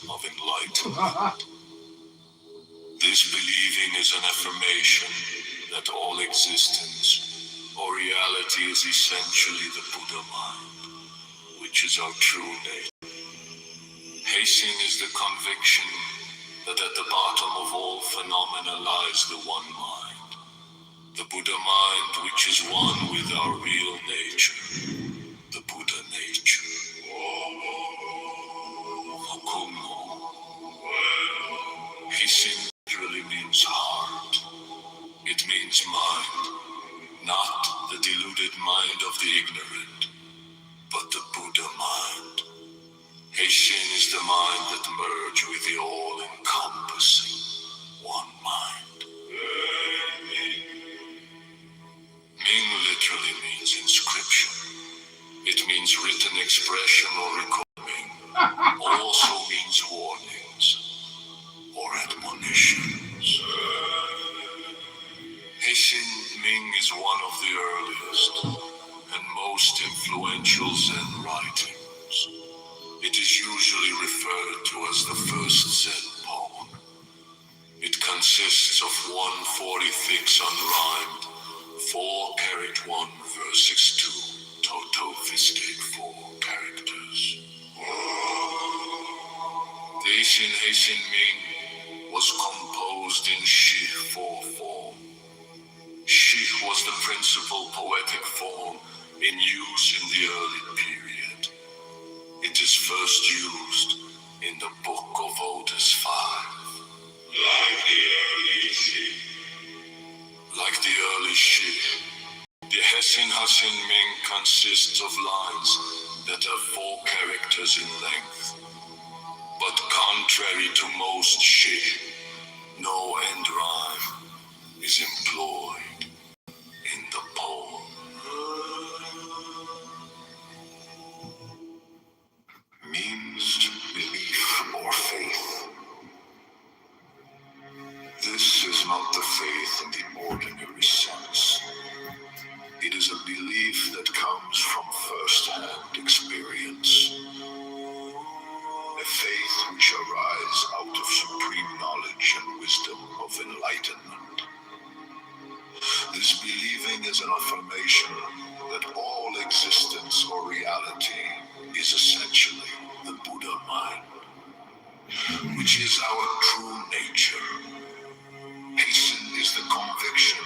of enlightenment. This believing is an affirmation that all existence or reality is essentially the Buddha mind, which is our true nature. Heishin is the conviction that at the bottom of all phenomena lies the one mind, the Buddha mind, which is one with our real nature, the Buddha nature. Heishin literally means heart. It means mind, not the deluded mind of the ignorant, but the Buddha mind. Heishin is the mind that merges with the all-encompassing one mind. Ming literally means inscription. It means written expression or recording. Also means warnings or admonitions. Heishin Ming is one of the earliest and most influential Zen writings. It is usually referred to as the first Zen poem. It consists of 146 unrhymed, 4-carat 1 verses 2, toto fiscate 4 characters. The Heishin Ming was composed in Shi 4 form. Shi was the principal poetic form in use in the early period. It is first used in the Book of Otis 5. Like the early Shi, the Heishin Ming consists of lines that are 4 characters in length. But contrary to most Shi, no end rhyme is employed in the poem. Means belief or faith. This is not the faith in the ordinary sense. It is a belief that comes from first-hand experience. A faith which arises out of supreme knowledge and wisdom of enlightenment. This believing is an affirmation that all existence or reality is essentially the Buddha mind, which is our true nature. Heishin is the conviction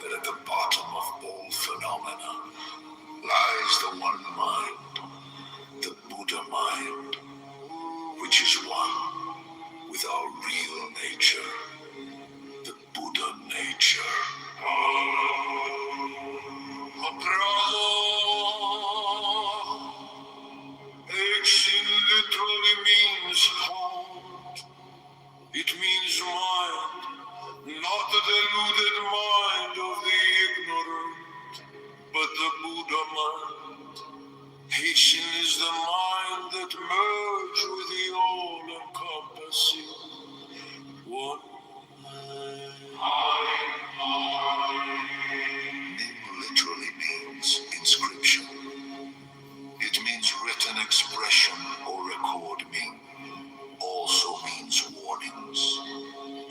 that at the bottom of all phenomena lies the one mind, the Buddha mind, which is one with our real nature, the Buddha nature. Heishin literally means heart. It means mind, not the deluded mind of the ignorant, but the Buddha mind. Heishin is the mind that merges with the all-encompassing one. Ming literally means inscription. It means written expression or record. Ming also means warnings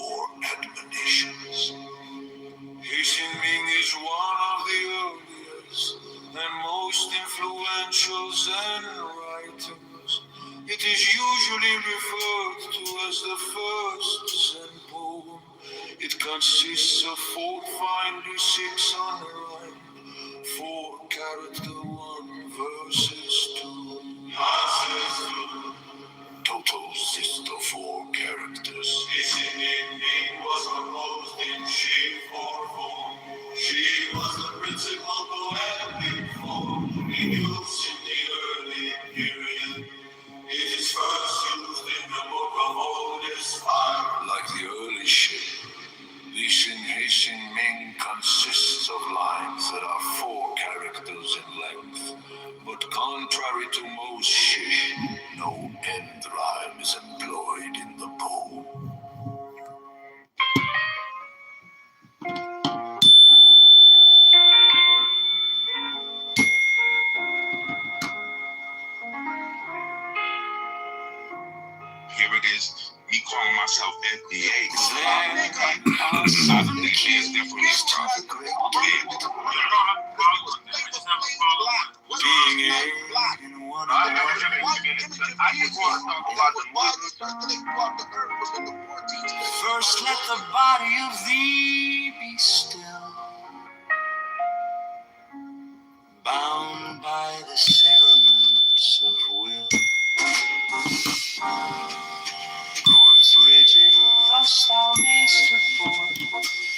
or admonitions. Heishin Ming is one of the earliest and most influential Zen writings. It is usually referred to as the first Zen poem. It consists of 456 unrhymed, 4-character 1 verses 2. Total system of 4 characters. Heishin Ming was composed in Shi 4 form. She was the principal poetic form in use in the early period. It is first used in the Book of Otis 5. Like the early Shi, Heishin Ming consists of lines that are 4 characters in length. But contrary to most Shi, no end rhyme is employed in the poem. here it is, me calling myself FDA. Something that is definitely tough. First let the body of thee be still, bound by the cerements of will. Corpse rigid, thus thou mayst report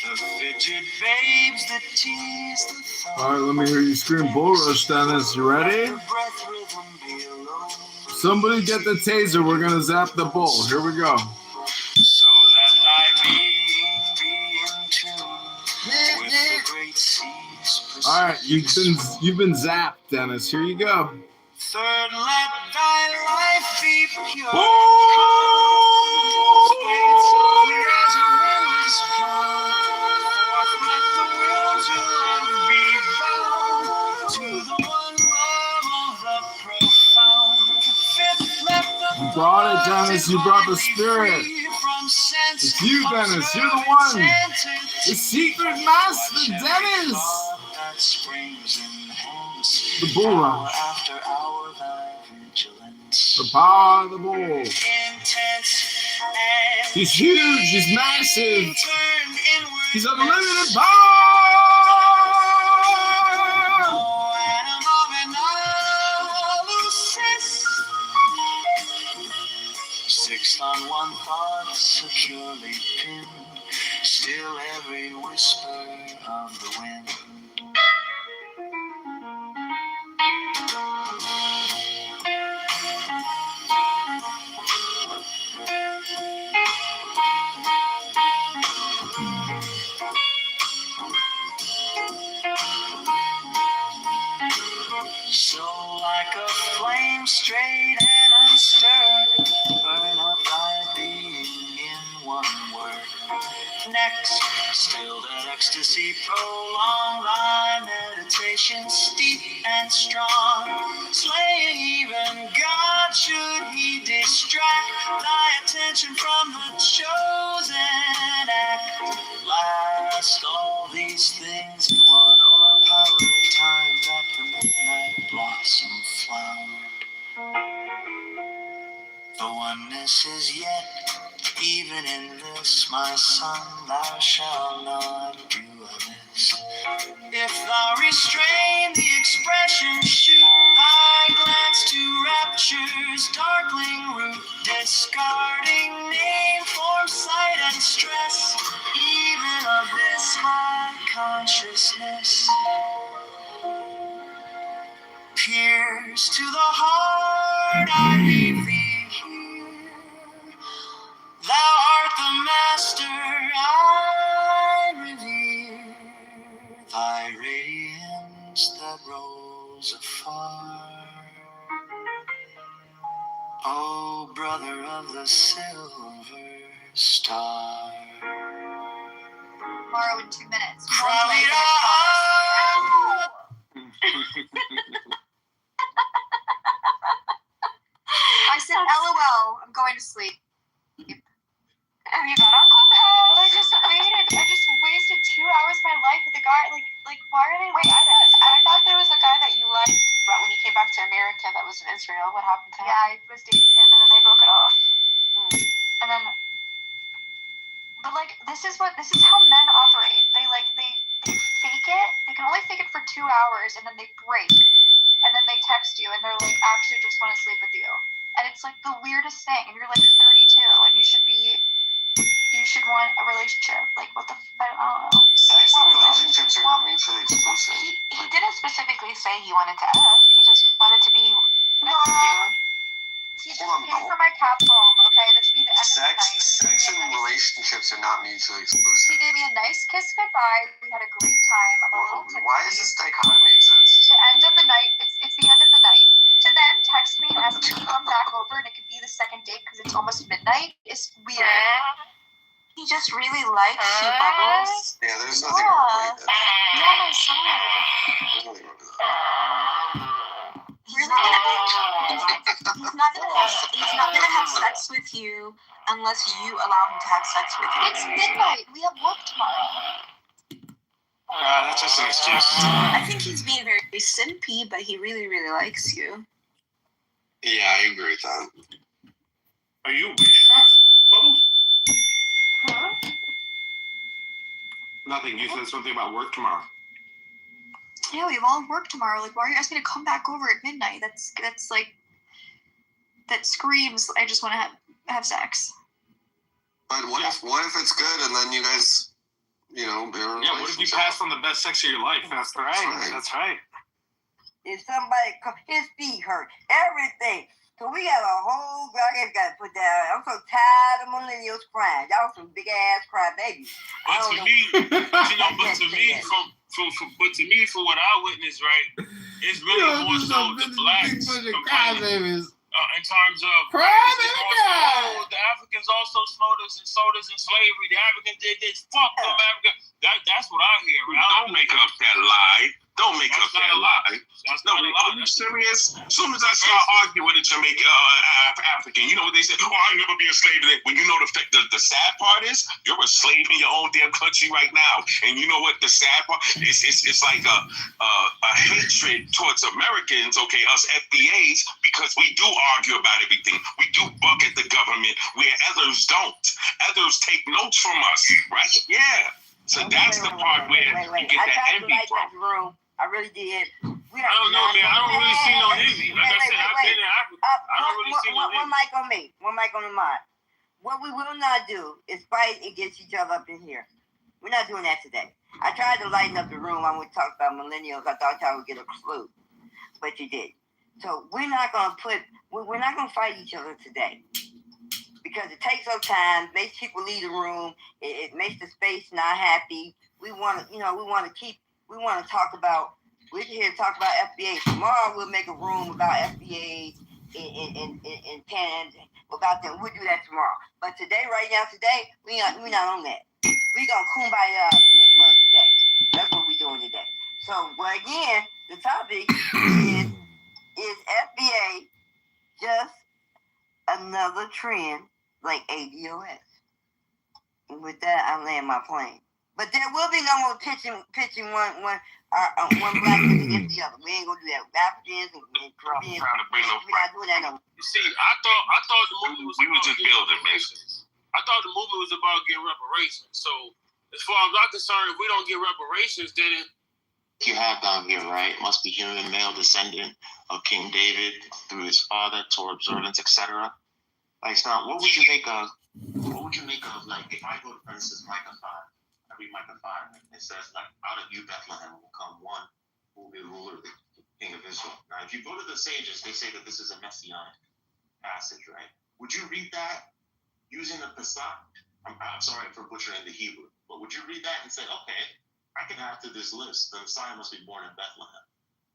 the fidget babes that tease the thought. All right, let me hear you scream bull rush, Dennis. You ready? The breath rhythm be alone, Somebody get the taser. We're gonna zap the bull. Here we go. so that thy being be in tune with the great seas. All right, you've been zapped, Dennis. Here you go. Third, let thy life be pure. You brought it, Dennis. You brought the spirit. It's you, Dennis. You're the one. The secret master, Dennis. The bull rush. The power of the bull. He's huge. He's massive. He's unlimited power. Sixth on one thought, securely pinned, still every whisper of the wind. So like a flame straight and unstirred, burn up thy being in one word. Next, still that ecstasy, prolong thy meditation steep and strong, slaying even God should he distract thy attention from the chosen act. Last, all these things in one overpowered time that the midnight blossom flower. The oneness is yet, even in this, my son, thou shalt not do amiss. If thou restrain the expression, shoot thy glance to rapture's darkling root, discarding name, form, sight, and stress, even of this high consciousness. Pierce to the heart, I leave thee here. Thou art the master, I revere. Thy radiance that rose afar. O brother of the silver star. Tomorrow in 2 minutes. I said, LOL, I'm going to sleep. Have you got on Clubhouse? I just wasted 2 hours of my life with a guy. Like, why are they? Wait, I thought there was a guy that you liked, but when he came back to America, that was in Israel. What happened to him? Yeah, I was dating him and then they broke it off. And then, but like, this is how men operate. They fake it. They can only fake it for 2 hours and then they break. And then they text you and they're like, actually just want to sleep with you. And it's like the weirdest thing. And you're like 32 and you should want a relationship. Like, what the I don't know. Sex and relationships are not mutually exclusive. He didn't specifically say he wanted to F. He just wanted to be next to you. He just paid for my cab home, okay? That should be the end of the night. Sex and relationships are not mutually exclusive. He gave me a nice kiss goodbye. We had a great time. I'm a little tipsy. Why does this dichotomy exist? The end of the night, it's the end of the night. To then text me and ask me to come back over and it could be the second date because it's almost midnight is weird. He just really likes you, Bubbles. Yeah, there's nothing wrong with that. You're on my side. There's nothing wrong with that. He's not gonna have sex with you unless you allow him to have sex with you. It's midnight. We have work tomorrow. That's just an excuse. I think he's being very simpy, but he really, really likes you. Yeah, I agree with that. Are you witchcraft, Bubbles? Huh? Nothing. You said something about work tomorrow. Yeah, we have all work tomorrow. Like, why are you asking me to come back over at midnight? That's like, that screams, I just want to have sex. But what if it's good and then you guys, Yeah, what if you pass on the best sex of your life? That's right. That's right. If somebody his feet hurt, everything. So we got a whole I got to put that. I'm so tired of millennials crying. Y'all some big ass cry babies. But to me, from what I witnessed, right, it's really more so the blacks complaining. In terms of the Africans also sold us in slavery. The Africans did this. Fuck them Africans. That's what I hear. Right? Don't make up that lie. Don't make up that lie. That's No, not a lie. are you serious? As soon as I start arguing with a Jamaican African, you know what they say? Oh, I'll never be a slave. When you know the sad part is, you're a slave in your own damn country right now. And you know what the sad part is? It's like a hatred towards Americans, okay, us FBAs, because we do argue about everything. We do buck at the government where others don't. Others take notes from us, right? Yeah. So that's the part where you get that envy from. I really did. I don't know, man. I don't really see no envy. Like I said, I've been in Africa. I don't really see no envy. One mic on me. One mic on the mic. What we will not do is fight against each other up in here. We're not doing that today. I tried to lighten up the room when we talked about millennials. I thought y'all would get a clue, but you did. So we're not gonna fight each other today because it takes up time, makes people leave the room. It makes the space not happy. We want to talk about. We're here to talk about FBA. Tomorrow we'll make a room about FBA in Pan about them. We'll do that tomorrow. But today, we not on that. We gonna kumbaya up in this mug today. That's what we doing today. So, well, again, the topic is FBA just another trend like ADOS? And with that, I land my plane. But there will be no more pitching one black person against the other. We ain't gonna do that. Africans and Caribbeans. We're not doing that no more. You see, I thought the movie was. We were just building, man. I thought the movie was about getting reparations. So, as far as I'm concerned, if we don't get reparations, then you have down here, right, must be human male descendant of King David through his father, Torah observance, etc. Like, now, what would you make of, like, if I go to, for instance, Micah 5, I read Micah 5, and it says, like, out of you, Bethlehem, will come one who will be ruler, the king of Israel. Now, if you go to the sages, they say that this is a messianic passage, right? Would you read that using the Pesach? I'm sorry for butchering the Hebrew, but would you read that and say, okay, I can add to this list, the Messiah must be born in Bethlehem?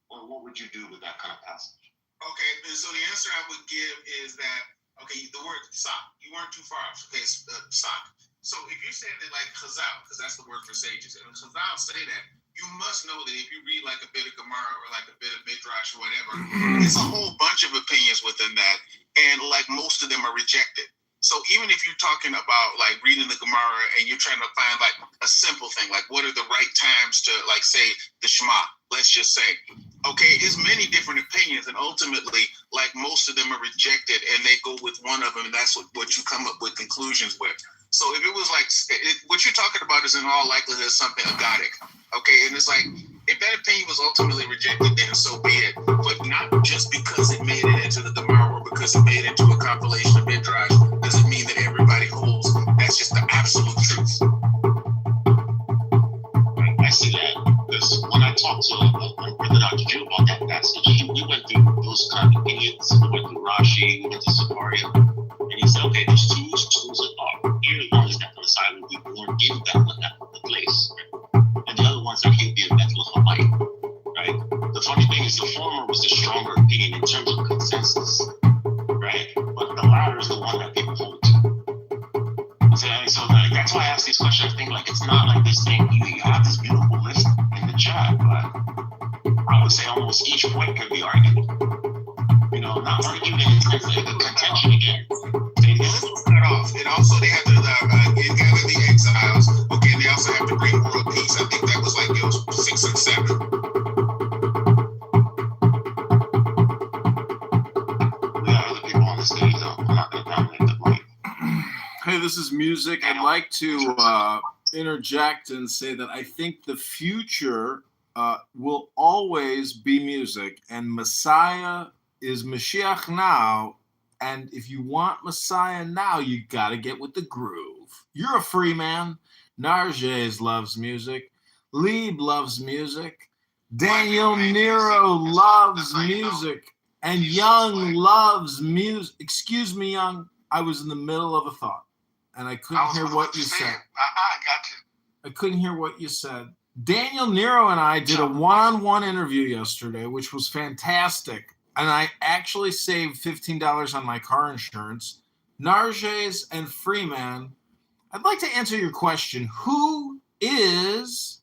Or what would you do with that kind of passage? Okay, so the answer I would give is that, okay, the word sak, you weren't too far off, okay, sak. So if you're saying that like chazal, because that's the word for sages, and when chazal say that, you must know that if you read like a bit of Gemara or like a bit of Midrash or whatever, it's a whole bunch of opinions within that, and like most of them are rejected. So even if you're talking about like reading the Gemara and you're trying to find like a simple thing, like what are the right times to like say the Shema, let's just say, okay, there's many different opinions, and ultimately like most of them are rejected and they go with one of them, and that's what you come up with conclusions with. So if it was like, what you're talking about is in all likelihood something agadic, okay? And it's like, if that opinion was ultimately rejected, then so be it. But not just because it made it into the Gemara or because it made it into a compilation of Midrash, doesn't mean that everybody holds. That's just the absolute truth. I see that, because when I talked to Brother Dr. Jew about that passage, we went through those kind of opinions. We went through Rashi, we went to Zechariah, and he said, okay, there's two schools of thought. Here the one is that the Messiah will be born in Bethlehem, the place, and the other ones are he'll be a Bethlehemite, right? The funny thing is the former was the stronger opinion in terms of consensus, right? But the latter is the one that people hold to. So like, that's why I ask these questions. I think like it's not like this thing, you have this beautiful list in the chat, but I would say almost each point could be argued. not arguing in contention again. Cut off. And also they have to gather the exiles. Okay, they also have to bring world peace. I think that was like 6 and 7. We got other people on the stage though. I'm not gonna dominate the mic. Hey, this is music. I'd like to interject and say that I think the future will always be music, and Messiah is Mashiach now. And if you want Messiah now, you got to get with the groove. You're a free man. Narges loves music. Lieb loves music. Daniel Nero loves music. And Young loves music. Excuse me, Young. I was in the middle of a thought, and I couldn't hear what you said. I got you. I couldn't hear what you said. Daniel Nero and I did a one-on-one interview yesterday, which was fantastic. And I actually saved $15 on my car insurance. Narges and Freeman, I'd like to answer your question. Who is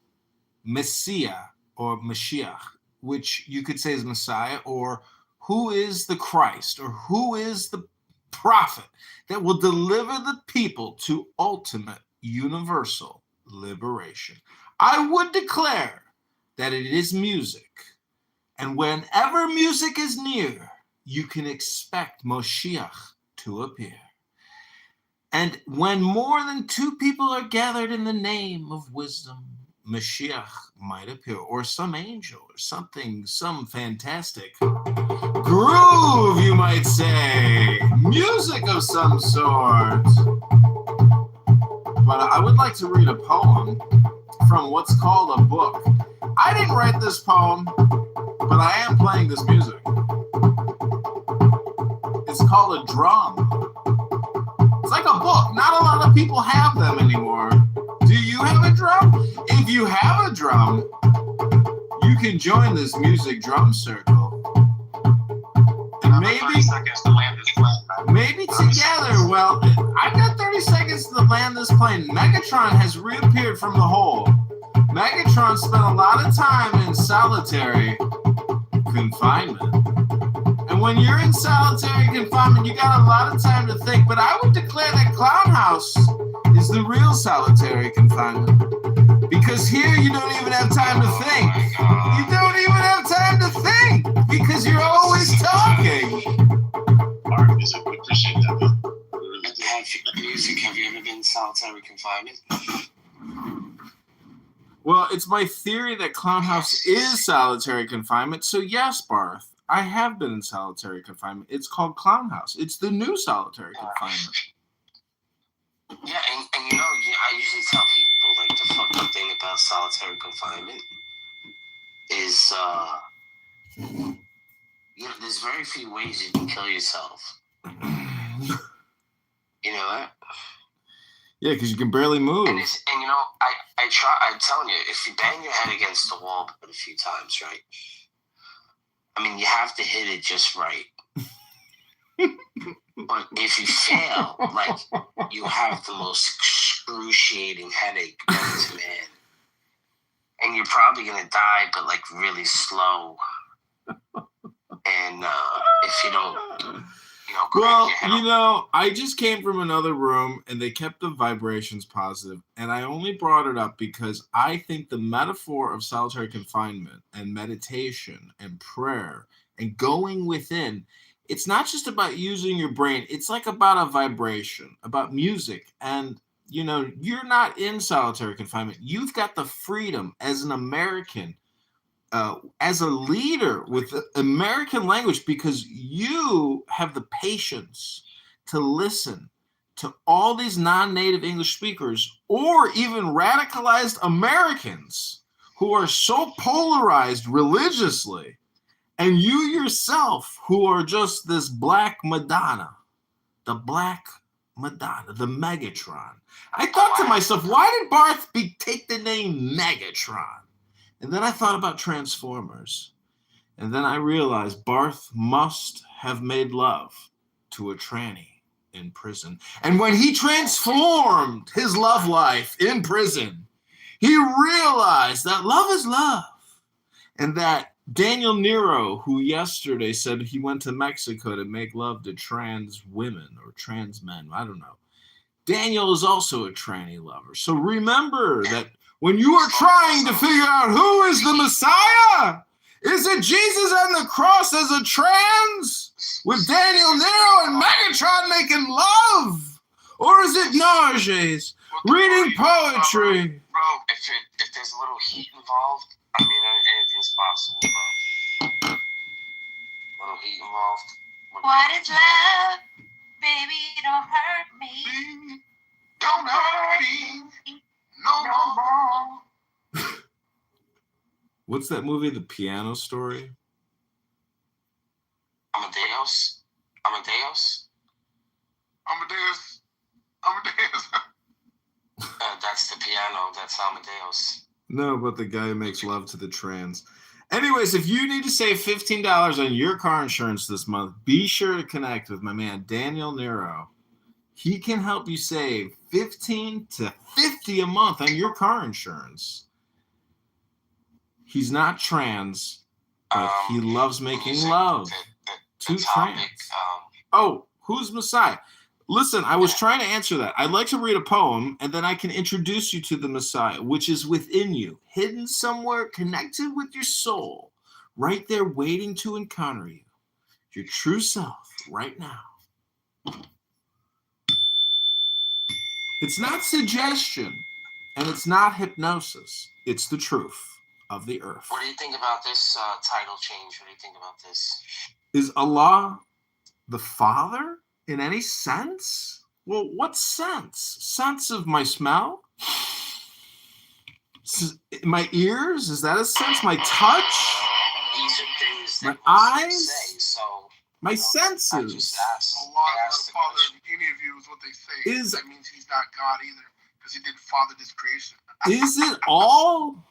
Messiah or Mashiach, which you could say is Messiah, or who is the Christ, or who is the prophet that will deliver the people to ultimate universal liberation? I would declare that it is music. And whenever music is near, you can expect Moshiach to appear. And when more than 2 people are gathered in the name of wisdom, Mashiach might appear, or some angel, or something, some fantastic groove, you might say, music of some sort. But I would like to read a poem from what's called a book. I didn't write this poem, but I am playing this music. It's called a drum. It's like a book. Not a lot of people have them anymore. Do you have a drum? If you have a drum, you can join this music drum circle. And maybe together, well, I got 30 seconds to land this plane. Megatron has reappeared from the hole. Megatron spent a lot of time in solitary confinement. And when you're in solitary confinement, you got a lot of time to think. But I would declare that Clown House is the real solitary confinement. Because here you don't even have time to think. You don't even have time to think because you're always talking. Art is a good Christian devil. Have you ever been in solitary confinement? Well, it's my theory that Clown House is solitary confinement. So yes, Barth, I have been in solitary confinement. It's called Clown House. It's the new solitary confinement. Yeah, and you know, I usually tell people, like, the fucked up thing about solitary confinement is, there's very few ways you can kill yourself. You know that? Yeah, because you can barely move. And you know, I'm telling you, if you bang your head against the wall a few times, right? I mean, you have to hit it just right. But if you fail, like, you have the most excruciating headache known to man. And you're probably going to die, but, like, really slow. And if you don't, well, I just came from another room, and they kept the vibrations positive, and I only brought it up because I think the metaphor of solitary confinement and meditation and prayer and going within, it's not just about using your brain. It's like about a vibration, about music. And, you're not in solitary confinement. You've got the freedom as an American, as a leader with the American language, because you have the patience to listen to all these non-native English speakers or even radicalized Americans who are so polarized religiously, and you yourself who are just this black Madonna, the black Madonna, the Megatron. I thought to myself, why did Barth take the name Megatron? And then I thought about Transformers. And then I realized Barth must have made love to a tranny in prison. And when he transformed his love life in prison, he realized that love is love. And that Daniel Nero, who yesterday said he went to Mexico to make love to trans women or trans men. I don't know. Daniel is also a tranny lover. So remember that when you are trying to figure out who is the Messiah, is it Jesus on the cross as a trans with Daniel Nero and Megatron making love? Or is it Narges reading poetry? Bro, if there's a little heat involved, I mean, anything's possible, bro. A little heat involved. What is love? Baby, don't hurt me. Don't hurt me. No. What's that movie, The Piano Story? Amadeus. That's the piano. That's Amadeus. No, but the guy who makes love to the trans. Anyways, if you need to save $15 on your car insurance this month, be sure to connect with my man, Daniel Nero. He can help you save $15 to $50 a month on your car insurance. He's not trans, but he loves making love to trans. Oh, who's Messiah? Listen, I was trying to answer that. I'd like to read a poem, and then I can introduce you to the Messiah, which is within you, hidden somewhere, connected with your soul, right there waiting to encounter you, your true self, right now. It's not suggestion, and it's not hypnosis. It's the truth of the earth. What do you think about this title change? What do you think about this? Is Allah the Father in any sense? Well, what sense? Sense of my smell? My ears? Is that a sense? My touch? These are things that my eyes? say, so my senses? I just asked. Allah is not the father of any of you is what they say. That means he's not God either, because he didn't father this creation. Is it all?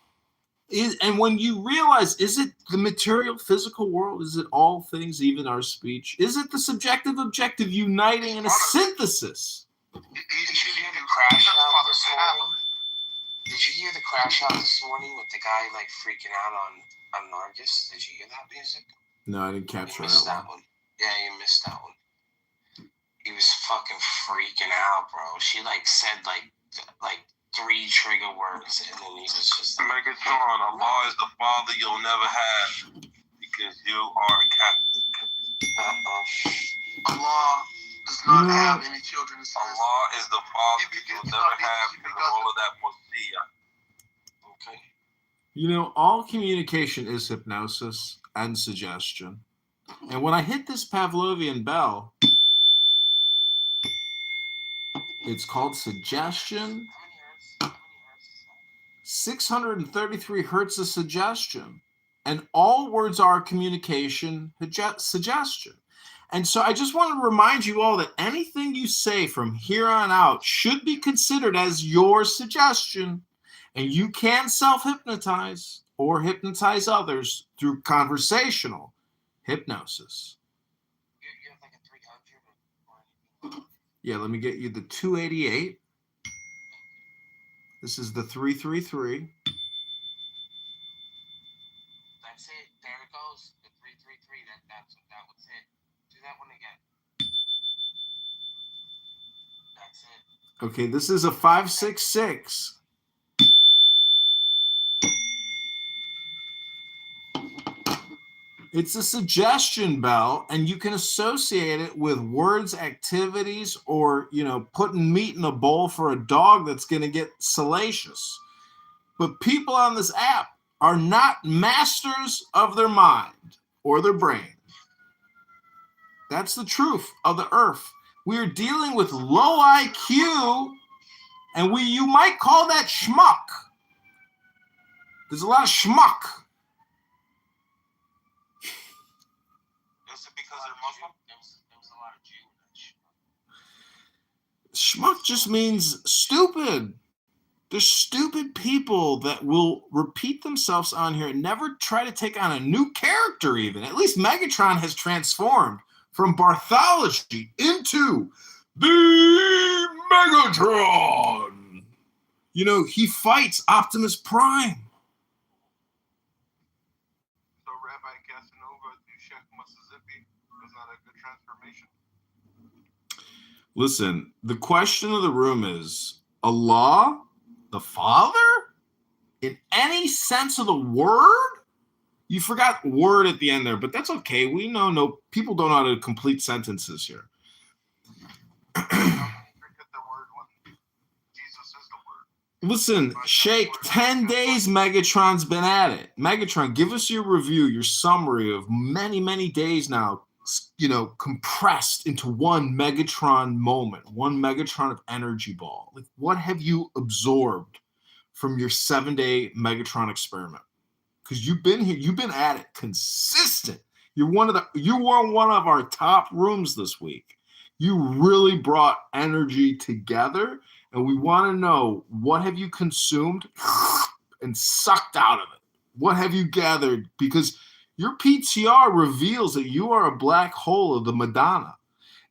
And when you realize, is it the material, physical world? Is it all things, even our speech? Is it the subjective, objective uniting in a synthesis? Did you hear the crash out this morning? Did you hear the crash out this morning with the guy like freaking out on Nargis? Did you hear that music? No, I didn't capture that one. Yeah, you missed that one. He was fucking freaking out, bro. She like said like 3 trigger words, and then he was just like, Megatron, Allah is the father you'll never have because you are a Catholic. Allah does not have any children. Allah is the father you'll never have because of all of that Mosiah. Okay. You know, all communication is hypnosis and suggestion. And when I hit this Pavlovian bell, it's called suggestion. 633 hertz of suggestion. And all words are communication suggestion. And so I just want to remind you all that anything you say from here on out should be considered as your suggestion. And you can self-hypnotize or hypnotize others through conversational hypnosis. You have like a 300 or anything? Yeah, let me get you the 288. This is the 333. That's it. There it goes. The 333. That was it. Do that one again. That's it. Okay, this is a 566. It's a suggestion bell, and you can associate it with words, activities, or, putting meat in a bowl for a dog that's going to get salacious. But people on this app are not masters of their mind or their brain. That's the truth of the earth. We are dealing with low IQ, and you might call that schmuck. There's a lot of schmuck. Is it because they're Muslim? There was a lot of Jew in that schmuck just means stupid. There's stupid people that will repeat themselves on here and never try to take on a new character even. At least Megatron has transformed from Barthology into the Megatron. He fights Optimus Prime. So, Rev, transformation. Listen, the question of the room is, Allah, the Father? In any sense of the word? You forgot word at the end there, but that's okay. We know people don't know how to complete sentences here. Listen, Shake, 10 days Megatron's been at it. Megatron, give us your review, your summary of many, many days now, compressed into one Megatron moment, one Megatron of energy ball. Like, what have you absorbed from your 7-day Megatron experiment? Because you've been here, you've been at it consistent. You were one of our top rooms this week. You really brought energy together, and we want to know, what have you consumed and sucked out of it? What have you gathered? Because your PTR reveals that you are a black hole of the Madonna,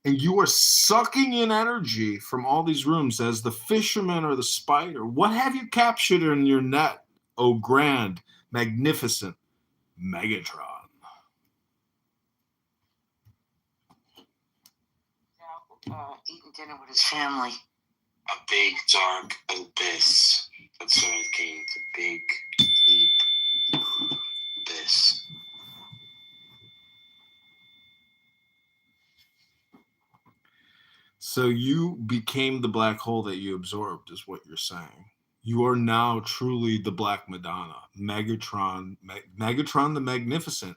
and you are sucking in energy from all these rooms as the fisherman or the spider. What have you captured in your net, oh grand, magnificent Megatron? Eating dinner with his family. A big dark abyss. That's what it came to. Big, deep abyss. So you became the black hole that you absorbed, is what you're saying. You are now truly the Black Madonna, Megatron the Magnificent,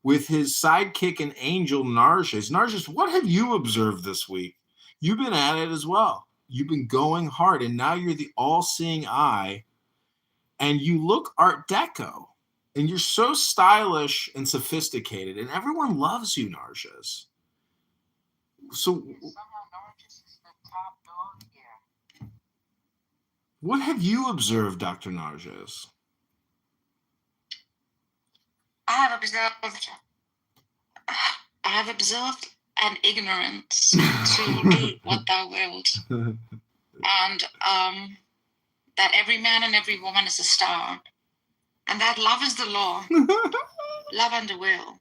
with his sidekick and angel Narges. Narges, what have you observed this week? You've been at it as well. You've been going hard, and now you're the all-seeing eye, and you look Art Deco, and you're so stylish and sophisticated, and everyone loves you, Narges. So what have you observed, Dr. Narges? I have observed an ignorance to do what thou wilt, and that every man and every woman is a star, and that love is the law, love and the will.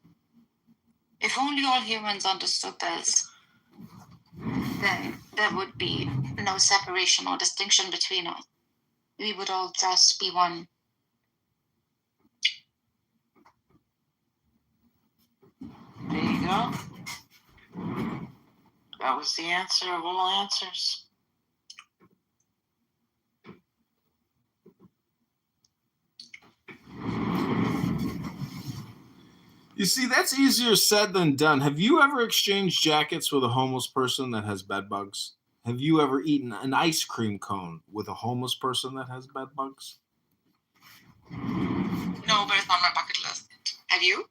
If only all humans understood this, then there would be no separation or distinction between us. We would all just be one. There you go. That was the answer of all answers. You see, that's easier said than done. Have you ever exchanged jackets with a homeless person that has bed bugs? Have you ever eaten an ice cream cone with a homeless person that has bed bugs? No, but it's on my bucket list. Have you?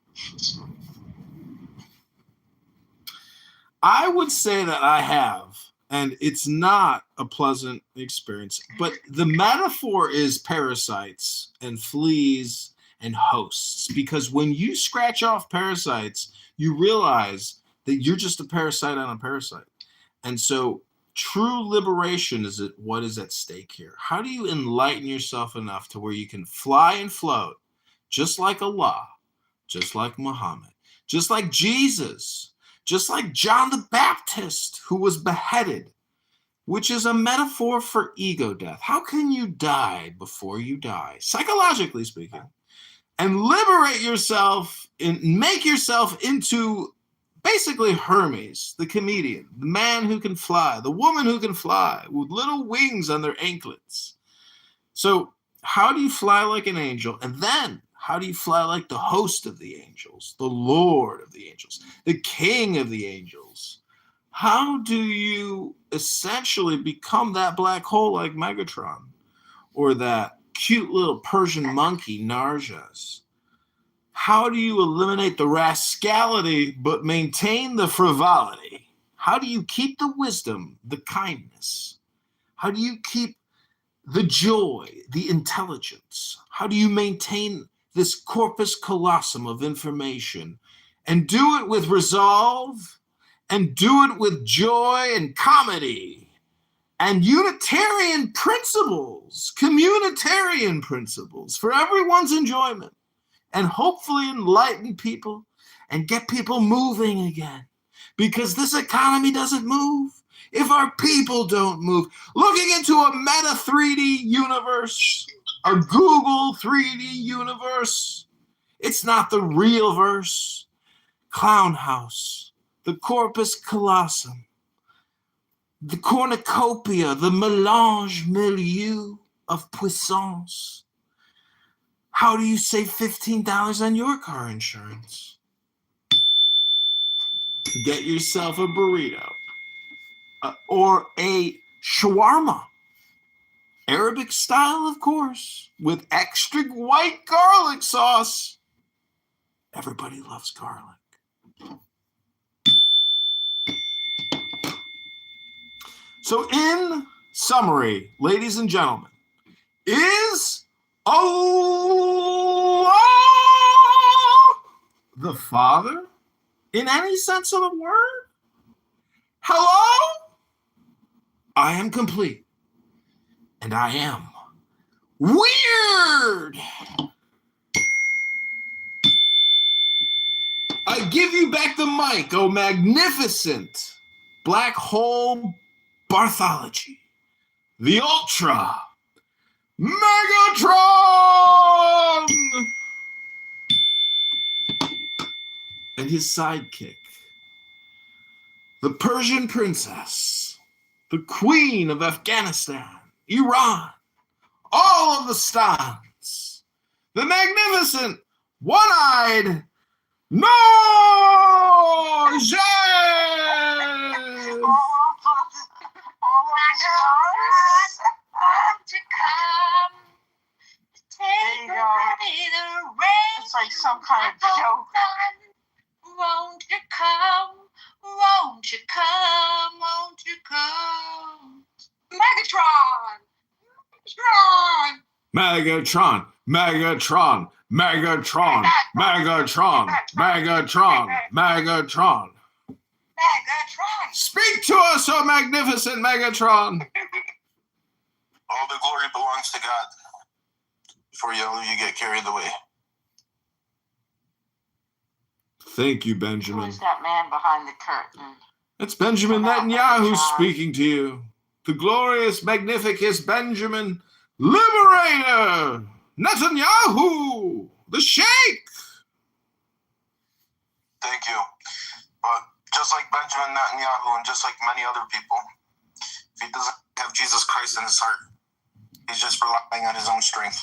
I would say that I have, and it's not a pleasant experience. But the metaphor is parasites and fleas and hosts, because when you scratch off parasites, you realize that you're just a parasite on a parasite. And so true liberation is what is at stake here. How do you enlighten yourself enough to where you can fly and float, just like Allah, just like Muhammad, just like Jesus, just like John the Baptist, who was beheaded, which is a metaphor for ego death? How can you die before you die, psychologically speaking, and liberate yourself and make yourself into basically Hermes, the comedian, the man who can fly, the woman who can fly with little wings on their anklets? So how do you fly like an angel? And then how do you fly like the host of the angels, the Lord of the angels, the King of the angels? How do you essentially become that black hole like Megatron, or that cute little Persian monkey, Narges? How do you eliminate the rascality but maintain the frivolity? How do you keep the wisdom, the kindness? How do you keep the joy, the intelligence? How do you maintain this corpus callosum of information and do it with resolve and do it with joy and comedy and Unitarian principles, communitarian principles for everyone's enjoyment, and hopefully enlighten people and get people moving again? because this economy doesn't move, if our people don't move, looking into a Meta 3D universe, a Google 3D universe, it's not the real verse. Clown House, the Corpus Colossum, the cornucopia, the melange milieu of puissance. How do you save $15 on your car insurance? Get yourself a burrito or a shawarma. Arabic style, of course, with extra white garlic sauce. Everybody loves garlic. So in summary, ladies and gentlemen, is Allah the Father in any sense of the word? Hello? I am complete. And I am weird. I give you back the mic, oh magnificent black hole Barthology, the Ultra Megatron, and his sidekick, the Persian princess, the Queen of Afghanistan, Iran, all of the stans, the magnificent, one-eyed No! It's like some kind of joke. Won't you come? Won't you come? Won't you come? Megatron! Megatron! Megatron! Megatron! Megatron! Megatron! Megatron! Megatron! Megatron! Speak to us, oh magnificent Megatron! All the glory belongs to God. Before you get carried away. Thank you, Who Benjamin. is that man behind the curtain? It's Benjamin Netanyahu speaking to you. The glorious, magnificent Benjamin Liberator Netanyahu, the Sheikh. Thank you. But just like Benjamin Netanyahu and just like many other people, if he doesn't have Jesus Christ in his heart, he's just relying on his own strength.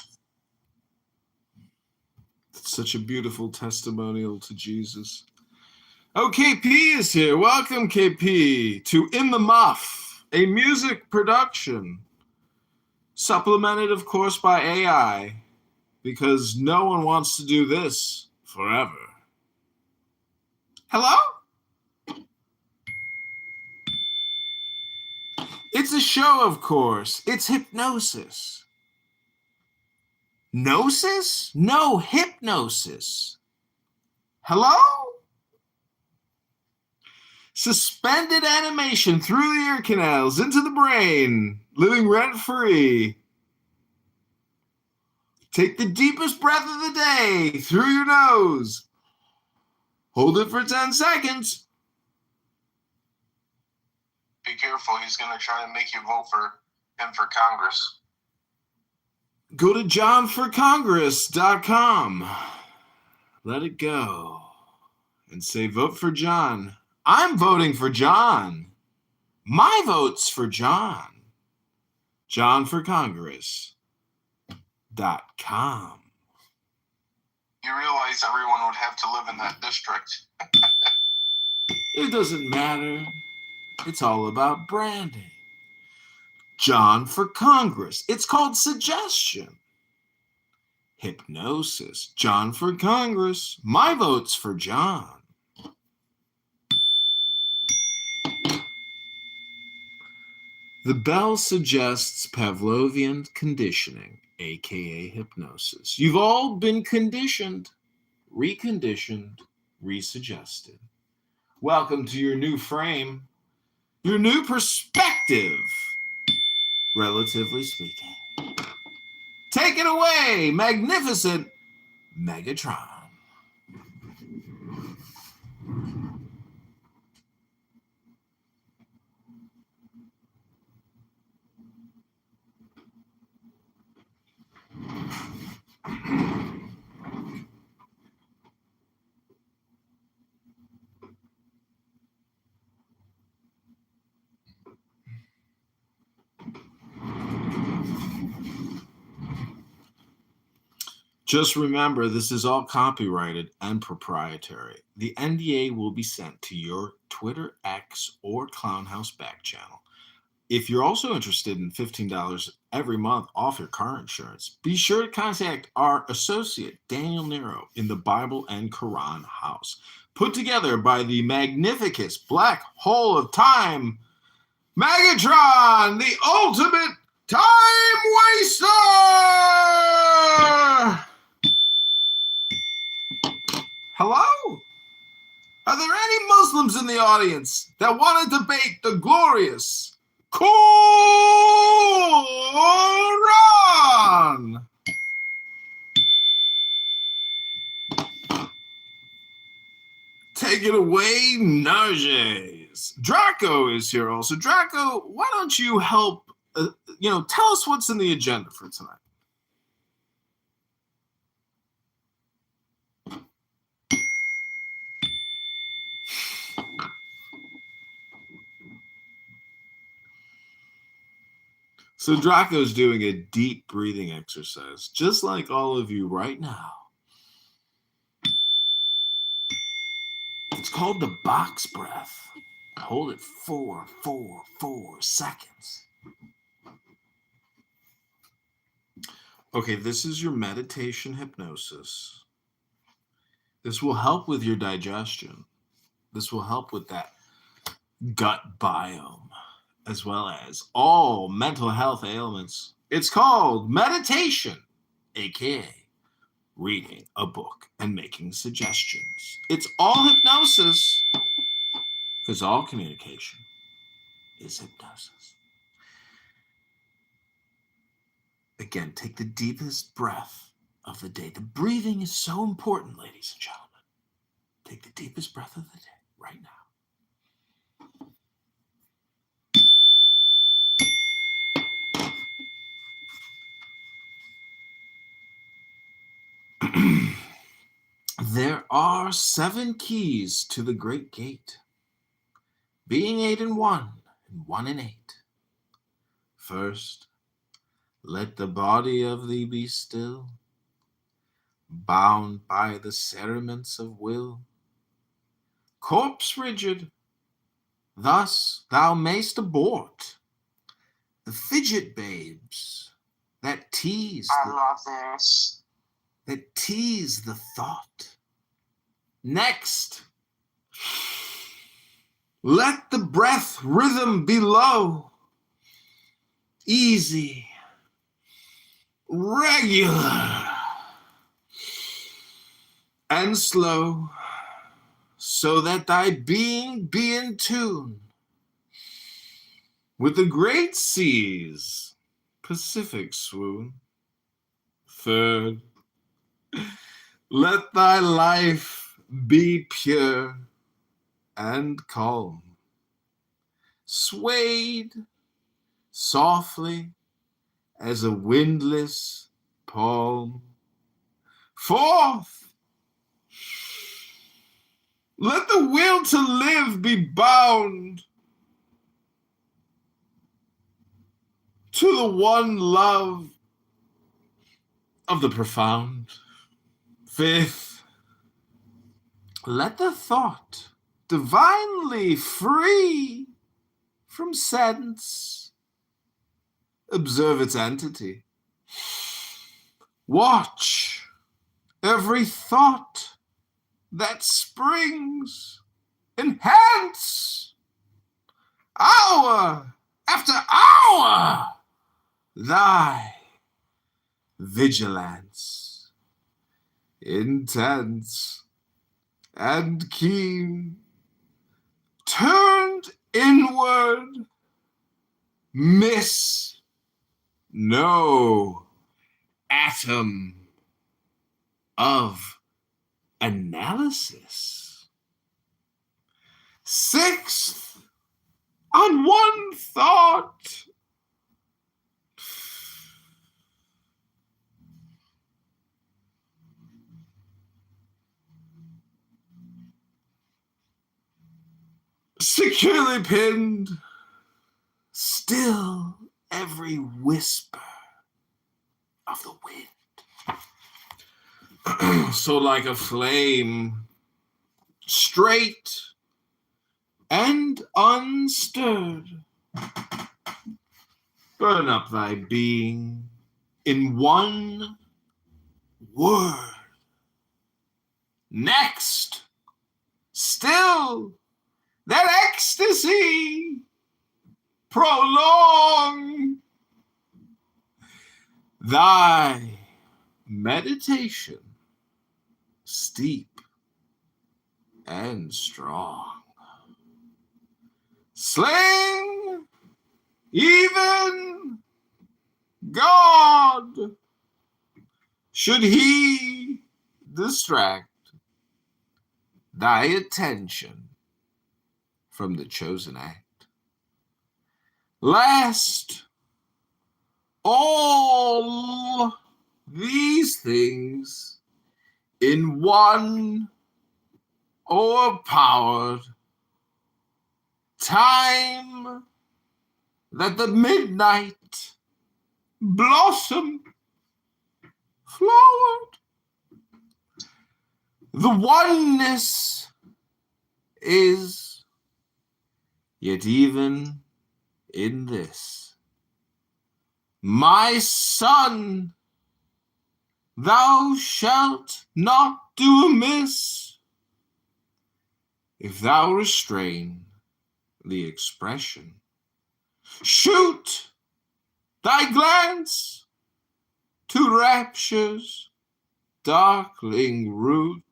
It's such a beautiful testimonial to Jesus. Oh, KP is here. Welcome, KP, to In the Muff, a music production. Supplemented, of course, by AI, because no one wants to do this forever. Hello? It's a show, of course. It's hypnosis. Gnosis? No, hypnosis. Hello? Suspended animation through the ear canals into the brain, living rent-free. Take the deepest breath of the day through your nose. Hold it for 10 seconds. Be careful, he's going to try and make you vote for him for Congress. Go to johnforcongress.com. Let it go. And say, vote for John. I'm voting for John. My vote's for John. johnforcongress.com. You realize everyone would have to live in that district. It doesn't matter. It's all about branding. John for Congress. It's called suggestion. Hypnosis. John for Congress. My vote's for John. The bell suggests Pavlovian conditioning, aka hypnosis. You've all been conditioned, reconditioned, resuggested. Welcome to your new frame, your new perspective, relatively speaking. Take it away, magnificent Megatron. Just remember, this is all copyrighted and proprietary. The NDA will be sent to your Twitter, X, or Clownhouse back channel. If you're also interested in $15 every month off your car insurance, be sure to contact our associate, Daniel Nero, in the Bible and Quran House, put together by the magnificent Black Hole of Time, Megatron, the ultimate time waster! Hello? Are there any Muslims in the audience that want to debate the glorious Quran? Take it away, Najes. Draco is here also. Draco, why don't you help, tell us what's in the agenda for tonight. So Draco's doing a deep breathing exercise, just like all of you right now. It's called the box breath. Hold it 4 seconds. Okay, this is your meditation hypnosis. This will help with your digestion. This will help with that gut biome, as well as all mental health ailments. It's called meditation, aka reading a book and making suggestions. It's all hypnosis, because all communication is hypnosis. Again, take the deepest breath of the day. The breathing is so important, ladies and gentlemen. Take the deepest breath of the day right now. There are 7 keys to the great gate, being 8 in 1 and 1 in 8. First, let the body of thee be still, bound by the cerements of will, corpse rigid, thus thou mayst abort the fidget babes that tease that tease the thought. Next, let the breath rhythm be low, easy, regular, and slow, so that thy being be in tune with the great seas, Pacific swoon. Third, let thy life be pure and calm, swayed softly as a windless palm. Fourth, let the will to live be bound to the one love of the profound. Fifth, let the thought divinely free from sense observe its entity. Watch every thought that springs, enhance hour after hour thy vigilance, intense and keen, turned inward, miss no atom of analysis. Sixth, on one thought securely pinned, still every whisper of the wind. So like a flame, straight and unstirred, burn up thy being in one word. Next, still that ecstasy prolong. Thy meditation steep and strong. Sling even God, should he distract thy attention from the chosen act. Last, all these things in one o'erpowered time that the midnight blossom flowered. The oneness is, yet even in this, my son, thou shalt not do amiss if thou restrain the expression. Shoot thy glance to rapture's darkling root,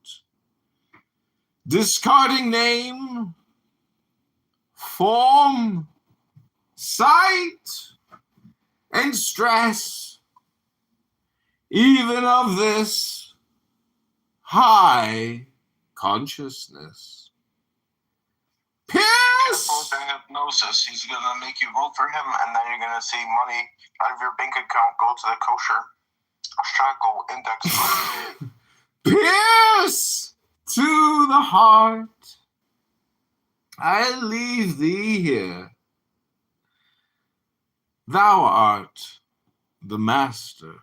discarding name, form, sight, and stress, even of this high consciousness. Pierce! With the hypnosis, he's gonna make you vote for him, and then you're gonna see money out of your bank account go to the kosher shackle index. Pierce to the heart. I leave thee here. Thou art the master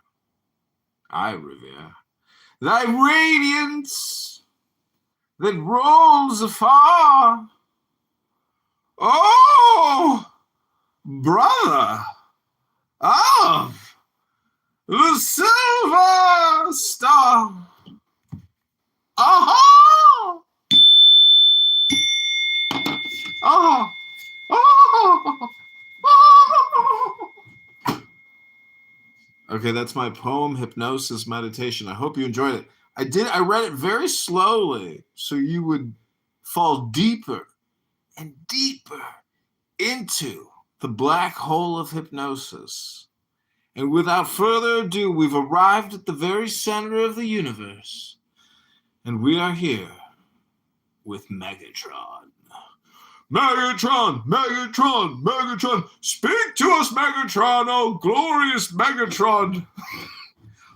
I revere. Thy radiance that rolls afar. Oh, brother of the silver star. Aha! Oh, oh, oh. Okay, that's my poem, Hypnosis Meditation. I hope you enjoyed it. I read it very slowly so you would fall deeper and deeper into the black hole of hypnosis. And without further ado, we've arrived at the very center of the universe. And we are here with Megatron. Megatron, Megatron, Megatron, speak to us, Megatron, oh glorious Megatron.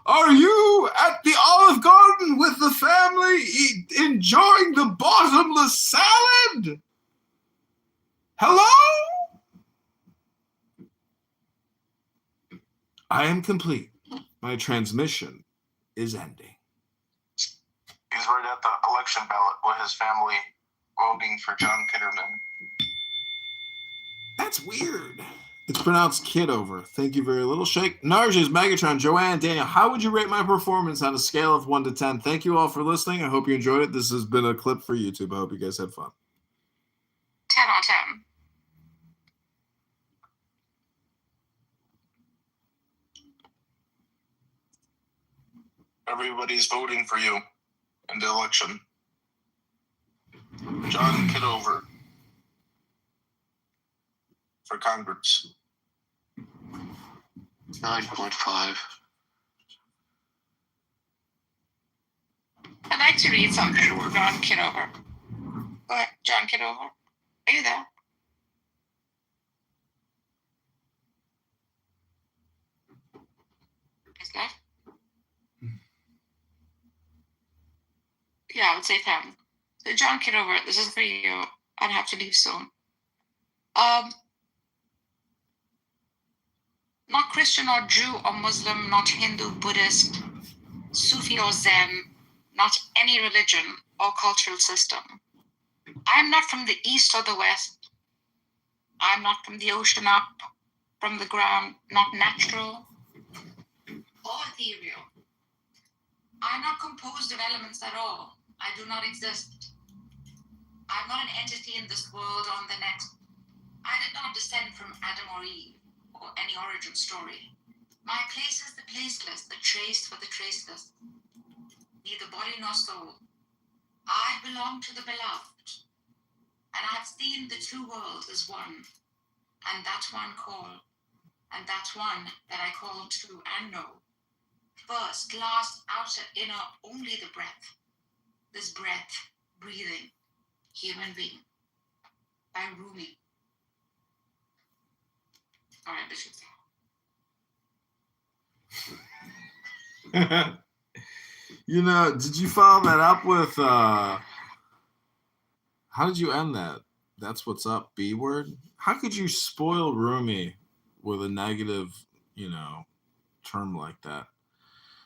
Are you at the Olive Garden with the family enjoying the bottomless salad? Hello? I am complete. My transmission is ending. He's right at the election ballot with his family voting for John Kitterman. That's weird. It's pronounced Kitover. Thank you very little. Shake. Narges, Megatron, Joanne, Daniel, how would you rate my performance on a scale of 1 to 10? Thank you all for listening. I hope you enjoyed it. This has been a clip for YouTube. I hope you guys had fun. 10 on 10. Everybody's voting for you in the election. John Kitover for Congress. 9.5. I'd like to read something from John Kitover. Go ahead, John Kitover. Are you there? Is that? Yeah, I would say 10. So John Kitover, this is for you. I'd have to leave soon. Not Christian or Jew or Muslim, not Hindu, Buddhist, Sufi or Zen, not any religion or cultural system. I'm not from the East or the West. I'm not from the ocean up, from the ground, not natural or ethereal. I'm not composed of elements at all. I do not exist. I'm not an entity in this world or in the next. I did not descend from Adam or Eve or any origin story. My place is the placeless, the traced for the traceless. Neither body nor soul. I belong to the beloved. And I have seen the two worlds as one. And that one call. And that one that I call true and know. First, last, outer, inner, only the breath. This breath, breathing, human being. By Rumi. All right, Bishop. You know, did you follow that up with how did you end that? That's what's up, B word? How could you spoil Rumi with a negative, term like that?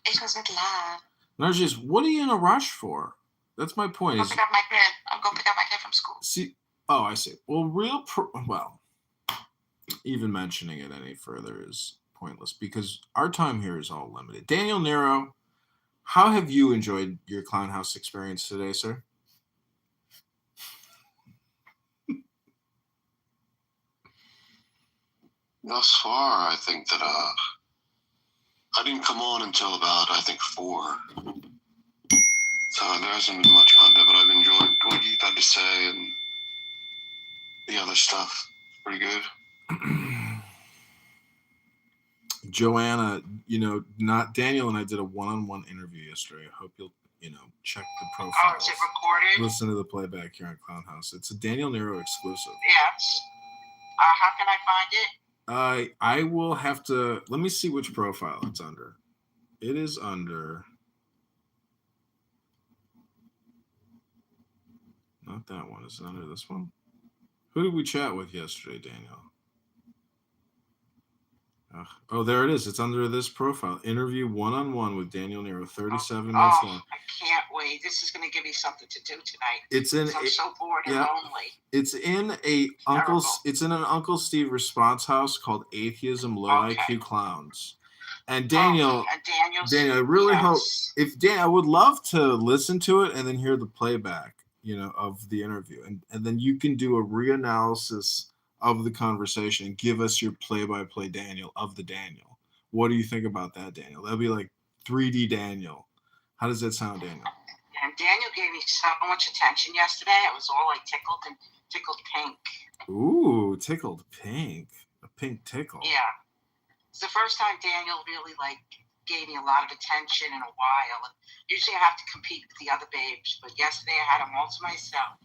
It wasn't love. Narcissus, what are you in a rush for? That's my point. Go pick up my kid. I'm going to pick up my kid from school. See, I see. Well, even mentioning it any further is pointless because our time here is all limited. Daniel Nero, how have you enjoyed your Clown House experience today, sir? Thus far, I think that I didn't come on until about, 4. So there hasn't been much content, but I've enjoyed what you had to say and the other stuff. Pretty good. Joanna, not Daniel and I did a one-on-one interview yesterday. I hope you'll, check the profile. Oh, is it recorded? Listen to the playback here on Clown House. It's a Daniel Nero exclusive. Yes. How can I find it? I will have to, let me see which profile it's under. It is under, not that one. Is it under this one? Who did we chat with yesterday, Daniel? Oh, there it is. It's under this profile. Interview one-on-one with Daniel Nero, 37 minutes long. I can't wait. This is going to give me something to do tonight. I'm so bored and lonely. It's in an Uncle Steve response house called Atheism Low IQ Clowns. And Daniel, I really hope I would love to listen to it and then hear the playback, of the interview, and then you can do a reanalysis of the conversation and give us your play-by-play Daniel of the Daniel. What do you think about that, Daniel? That'll be like 3D Daniel. How does that sound, Daniel? And Daniel gave me so much attention yesterday. I was all like tickled pink. Ooh, tickled pink. A pink tickle. Yeah. It's the first time Daniel really gave me a lot of attention in a while. And usually I have to compete with the other babes, but yesterday I had them all to myself.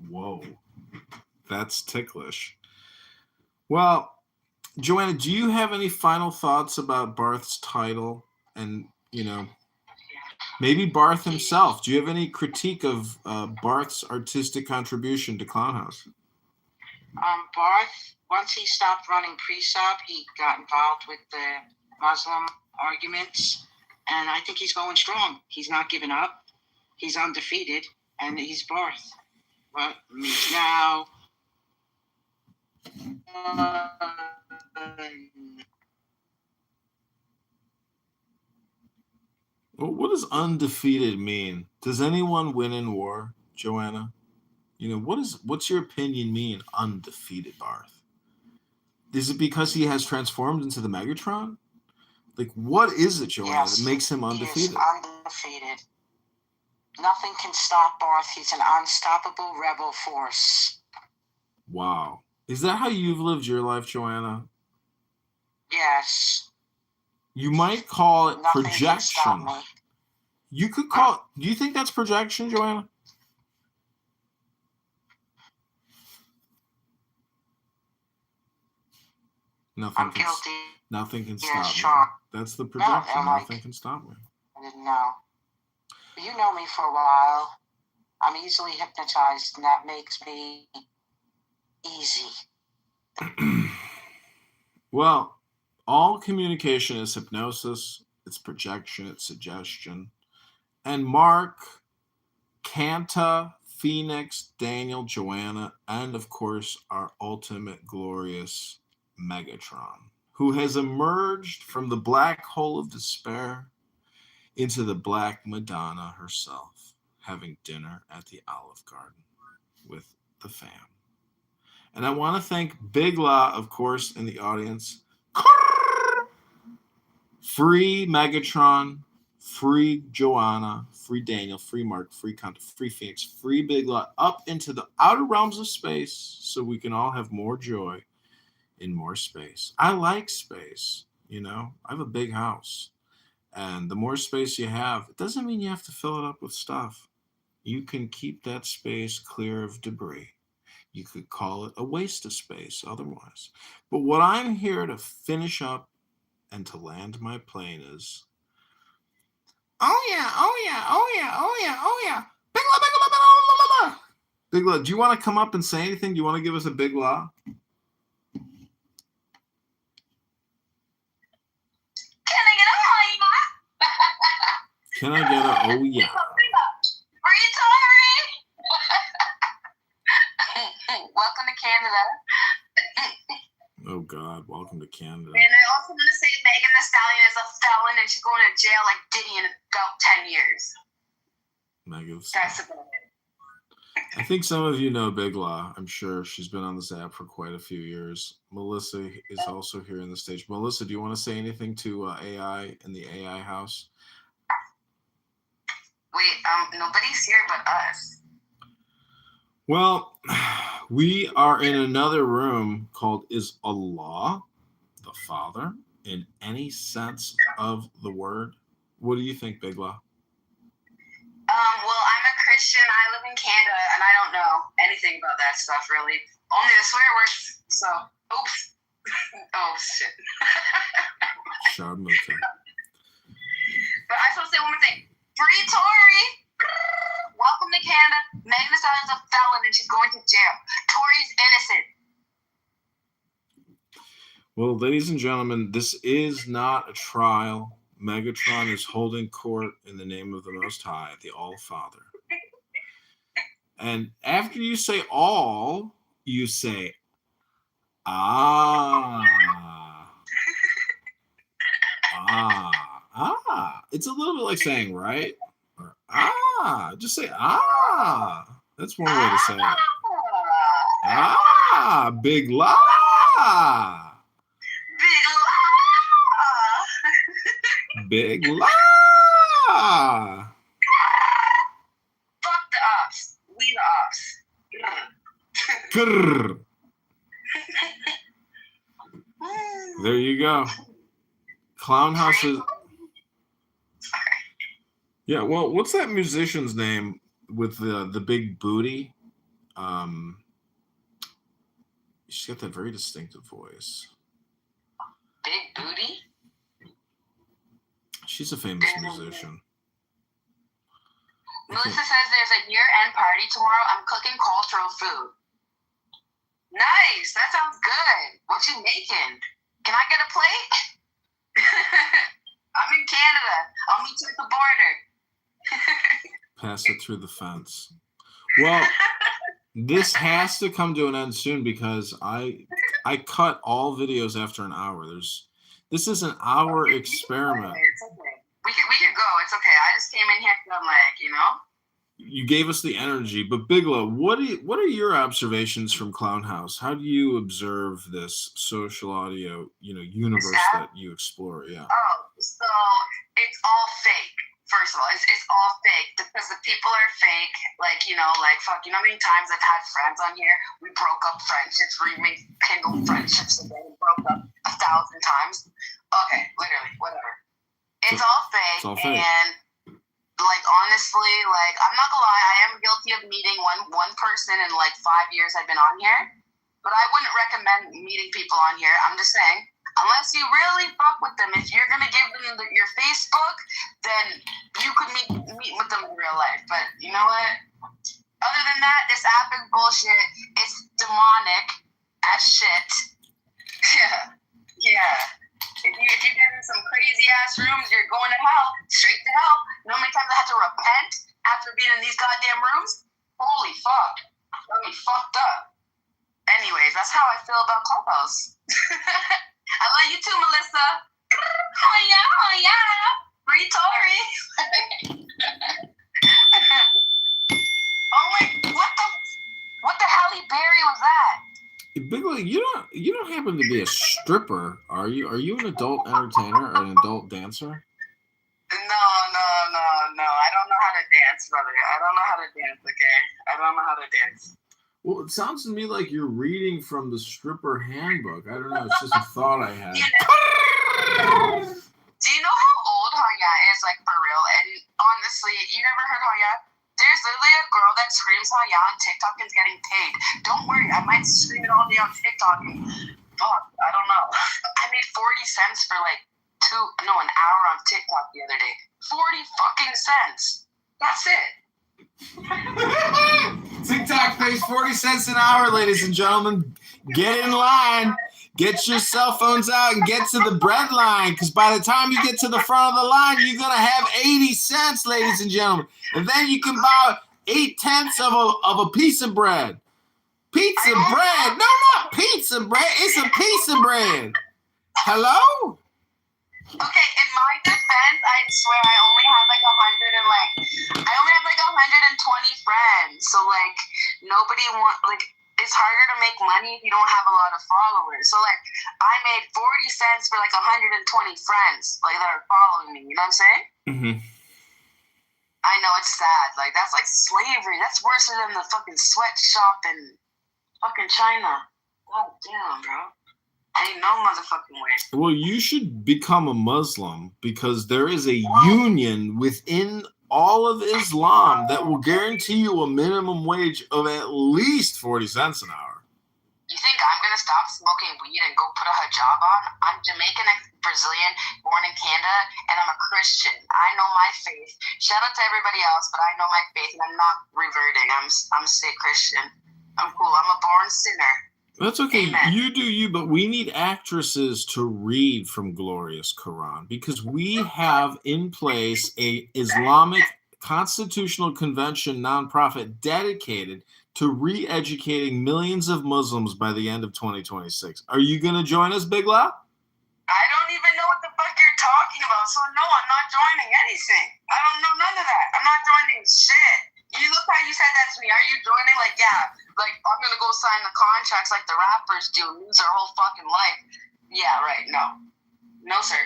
Whoa. That's ticklish. Well, Joanna, do you have any final thoughts about Barth's title and, maybe Barth himself? Do you have any critique of Barth's artistic contribution to Clown House? Barth, once he stopped running pre-sub, he got involved with the Muslim arguments, and I think he's going strong. He's not giving up. He's undefeated, and he's Barth. What means now? Well, what does undefeated mean? Does anyone win in war, Joanna? What's your opinion mean, undefeated Barth? Is it because he has transformed into the Megatron? Like, what is it, Joanna, that makes him undefeated? He is undefeated. Nothing can stop Barth. He's an unstoppable rebel force. Wow. Is that how you've lived your life, Joanna? Yes. You might call it Nothing projection. Can stop me. You could call it, do you think that's projection, Joanna? Nothing can stop me. Sean. That's the projection. No, Nothing can stop me. I didn't know. You know me for a while. I'm easily hypnotized, and that makes me easy. Well, all communication is hypnosis, it's projection, it's suggestion. And Mark, Kanta, Phoenix, Daniel, Joanna, and of course our ultimate glorious Megatron, who has emerged from the black hole of despair into the Black Madonna herself, having dinner at the Olive Garden with the fam. And I want to thank Big La, of course, in the audience. Free Megatron, free Joanna, free Daniel, free Mark, free Kanta, free Phoenix, free Big La, up into the outer realms of space so we can all have more joy in more space. I like space, you know. I have a big house. And the more space you have, it doesn't mean you have to fill it up with stuff. You can keep that space clear of debris. You could call it a waste of space otherwise. But what I'm here to finish up and to land my plane is, oh yeah, oh yeah, oh yeah, oh yeah, oh yeah. Big La, Big La, Big La, Big La. Big La, do you want to come up and say anything? Do you want to give us a Big La? Can I get a oh yeah? Welcome to Canada. Oh God, welcome to Canada. And I also want to say Megan Thee Stallion is a felon and she's going to jail like Diddy in about 10 years. Megan. That's about it. I think some of you know Big La. I'm sure she's been on this app for quite a few years. Melissa is also here in the stage. Melissa, do you want to say anything to AI in the AI house? Wait, nobody's here but us. Well, we are in another room called Is Allah the Father in any sense of the word? What do you think, Big La? Well, I'm a Christian. I live in Canada, and I don't know anything about that stuff, really. Only the swear words, so, oops. Oh, shit. Sharmuta. But I just want to say one more thing. Free Tory! Welcome to Canada. Megan Thee Stallion's a felon, and she's going to jail. Tory's innocent. Well, ladies and gentlemen, this is not a trial. Megatron is holding court in the name of the Most High, the All-Father. And after you say all, you say, ah. It's a little bit like saying right or just say that's one way to say it. Big La. Big La. Fuck the ops. We the ops. Grrr. There you go. Clown House is. Yeah, well, what's that musician's name with the big booty? She's got that very distinctive voice. Big booty? She's a famous musician. Melissa says there's a year-end party tomorrow. I'm cooking cultural food. Nice. That sounds good. What you making? Can I get a plate? I'm in Canada. I'll meet you at the border. Pass it through the fence. Well, this has to come to an end soon because I cut all videos after an hour. This is an hour experiment. It's okay. We could go. It's okay. I just came in here and I'm like, you know. You gave us the energy, but Big La, what are your observations from Clown House? How do you observe this social audio, universe that you explore? Yeah. Oh, so it's all fake. First of all, it's all fake because the people are fake. Like, fuck, you know how many times I've had friends on here? We broke up friendships, rekindled friendships again, we broke up 1,000 times. Okay, literally, whatever. It's all fake. It's all fake. And honestly, I'm not gonna lie, I am guilty of meeting one person in 5 years I've been on here. But I wouldn't recommend meeting people on here. I'm just saying, unless you really fuck with them, if you're gonna give them your Facebook, then you could meet with them in real life. But you know what? Other than that, this app is bullshit. It's demonic as shit. Yeah. If you get in some crazy ass rooms, you're going to hell, straight to hell. You know how many times I had to repent after being in these goddamn rooms? Holy fuck. Got me fucked up. Anyways, that's how I feel about Clubhouse. I love you too, Melissa. Oh yeah. Free Tory. Oh wait, what the Halle Berry was that? Big Leg, you don't happen to be a stripper, are you? Are you an adult entertainer or an adult dancer? No. I don't know how to dance, brother. I don't know how to dance, okay? I don't know how to dance. Well, it sounds to me like you're reading from the stripper handbook. I don't know. It's just a thought I had. Do you know how old Hanya is, like, for real? And honestly, you never heard Hanya? There's literally a girl that screams Hanya on TikTok and is getting paid. Don't worry, I might scream it all day on TikTok. And, fuck, I don't know. I made 40 cents for, like, an hour on TikTok the other day. 40 fucking cents. That's it. TikTok pays 40 cents an hour, ladies and gentlemen. Get in line. Get your cell phones out and get to the bread line, because by the time you get to the front of the line, you're going to have 80 cents, ladies and gentlemen. And then you can buy 8/10 of a piece of bread. Pizza bread. No, not pizza bread. It's a piece of bread. Hello? Okay, in my defense, I swear I only have like 120 friends. So like it's harder to make money if you don't have a lot of followers. So like I made 40 cents for like 120 friends like that are following me. You know what I'm saying? Mm-hmm. I know it's sad. Like that's like slavery. That's worse than the fucking sweatshop in fucking China. God damn, bro. Ain't no motherfucking way. Well, you should become a Muslim, because there is a union within all of Islam that will guarantee you a minimum wage of at least 40 cents an hour. You think I'm going to stop smoking weed and go put a hijab on? I'm Jamaican and Brazilian, born in Canada, and I'm a Christian. I know my faith. Shout out to everybody else, but I know my faith, and I'm not reverting. I'm a straight Christian. I'm cool. I'm a born sinner. That's okay. Amen. You do you, but we need actresses to read from Glorious Quran, because we have in place a Islamic Constitutional Convention nonprofit dedicated to re-educating millions of Muslims by the end of 2026. Are you going to join us, Big Loud? I don't even know what the fuck you're talking about, so no, I'm not joining anything. I don't know none of that. I'm not joining shit. You look how you said that to me. Are you joining? Like, yeah, like I'm gonna go sign the contracts like the rappers do and lose their whole fucking life. Yeah, right. No, sir.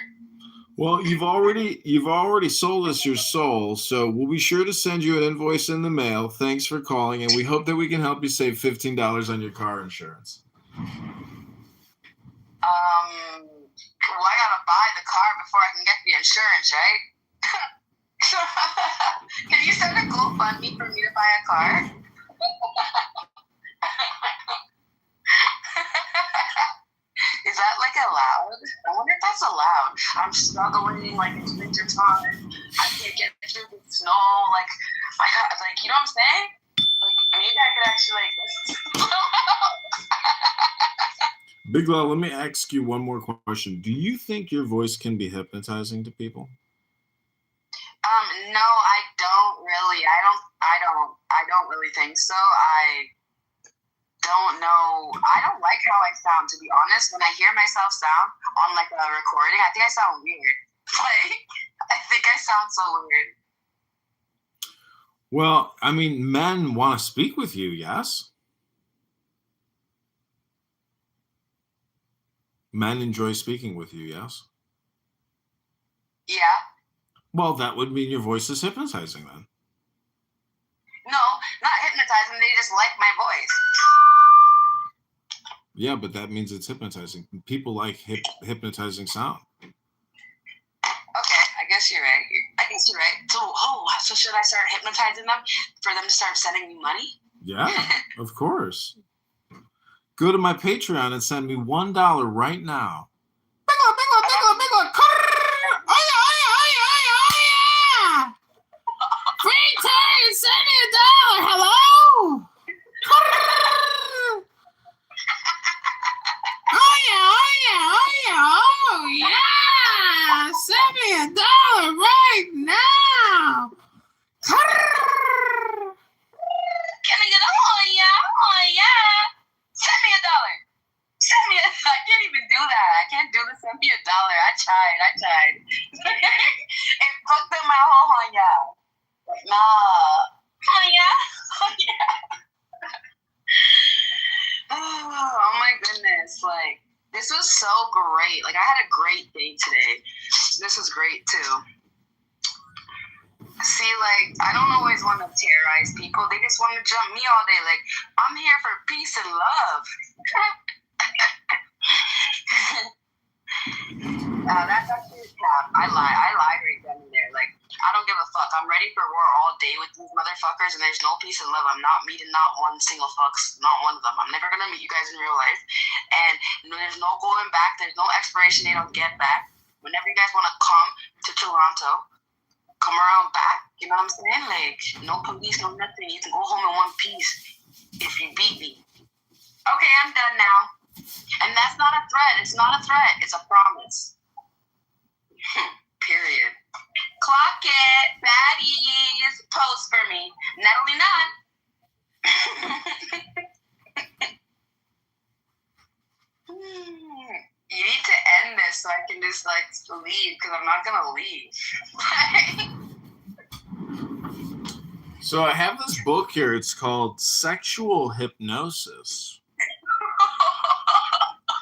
Well, you've already sold us your soul, so we'll be sure to send you an invoice in the mail. Thanks for calling, and we hope that we can help you save $15 on your car insurance. Well, I gotta buy the car before I can get the insurance, right? Can you send a GoFundMe for me to buy a car? Is that like allowed? I wonder if that's allowed. I'm struggling, like it's winter time. I can't get through the snow. Like you know what I'm saying? Like maybe I could actually Big Law, let me ask you one more question. Do you think your voice can be hypnotizing to people? No, I don't really. I don't really think so. I don't know. I don't like how I sound, to be honest. When I hear myself sound on like a recording, I think I sound weird. Like, I think I sound so weird. Well, I mean, men want to speak with you, yes? Men enjoy speaking with you, yes? Yeah. Well, that would mean your voice is hypnotizing then. No, not hypnotizing. They just like my voice. Yeah, but that means it's hypnotizing. People like hypnotizing sound. Okay, I guess you're right. So should I start hypnotizing them for them to start sending me money? Yeah, of course. Go to my Patreon and send me $1 right now. Big one. Free time, send me $1. Hello? I tried. And fuck them my whole honya. Nah. Honya. Oh my goodness. Like, this was so great. Like, I had a great day today. This was great too. See, like, I don't always want to terrorize people. They just want to jump me all day. Like, I'm here for peace and love. That's actually a cap. I lied right then and there. Like, I don't give a fuck. I'm ready for war all day with these motherfuckers, and there's no peace and love. I'm not meeting not one single fucks, not one of them. I'm never gonna meet you guys in real life, and there's no going back. There's no expiration date on get back. Whenever you guys want to come to Toronto, come around back. You know what I'm saying? Like, no police, no nothing. You can go home in one piece if you beat me. Okay, I'm done now. And that's not a threat. It's not a threat. It's a promise. Period. Clock it. Baddies. Post for me. Natalie Nunn. You need to end this so I can just, like, leave, because I'm not going to leave. So I have this book here. It's called Sexual Hypnosis.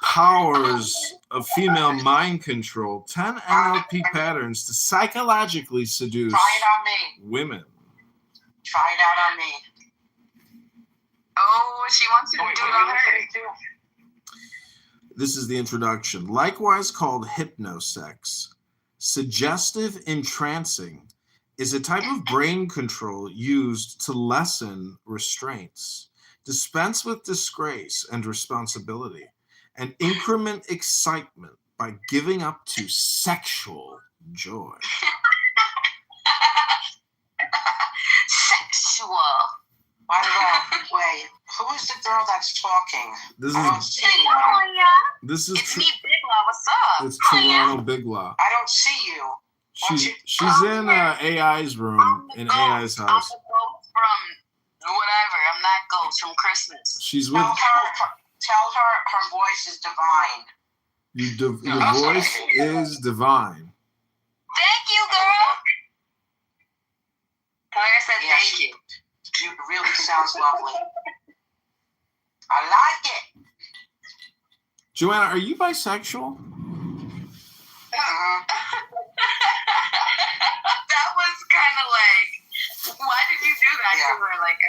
Powers of Female Mind Control. 10 NLP patterns to psychologically seduce Try it on me. women. Try it out on me. Oh, she wants you to do it on her. This is the introduction. Likewise called hypnosex, suggestive entrancing is a type of brain control used to lessen restraints, dispense with disgrace and responsibility, and increment excitement by giving up to sexual joy. Sexual. Wait, who is the girl that's talking? This I don't is see you. this is It's me, Big Law. What's up? it's Toronto Big Law. I don't see you. She's in AI's room in AI's house. I'm the ghost from whatever. I'm that ghost from Christmas. She's with Tell her her voice is divine. your voice is divine. Thank you, girl. Like I said, Yes. thank you. It really sounds lovely. I like it. Joanna, are you bisexual? That was kind of like, why did you do that to her? Like,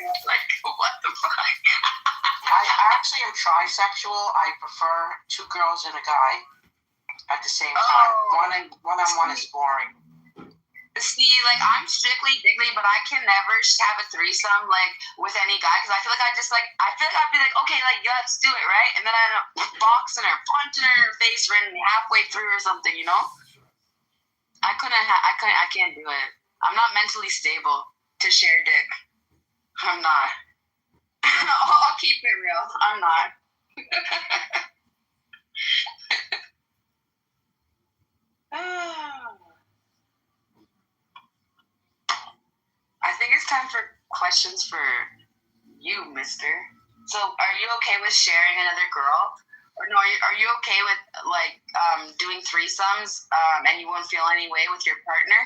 what the fuck? I actually am trisexual. I prefer two girls and a guy at the same time. One-on-one is boring. See, like, I'm strictly diggly, but I can never have a threesome, like, with any guy, because I feel like I feel like I'd be like, okay, like, yeah, let's do it, right? And then I end up boxing her, punching her in her face randomly halfway through or something, you know? I can't do it. I'm not mentally stable to share dick. I'm not. I'll keep it real. I'm not. I think it's time for questions for you, mister. So, are you okay with sharing another girl? Or no, are you okay with, like, doing threesomes, and you won't feel any way with your partner?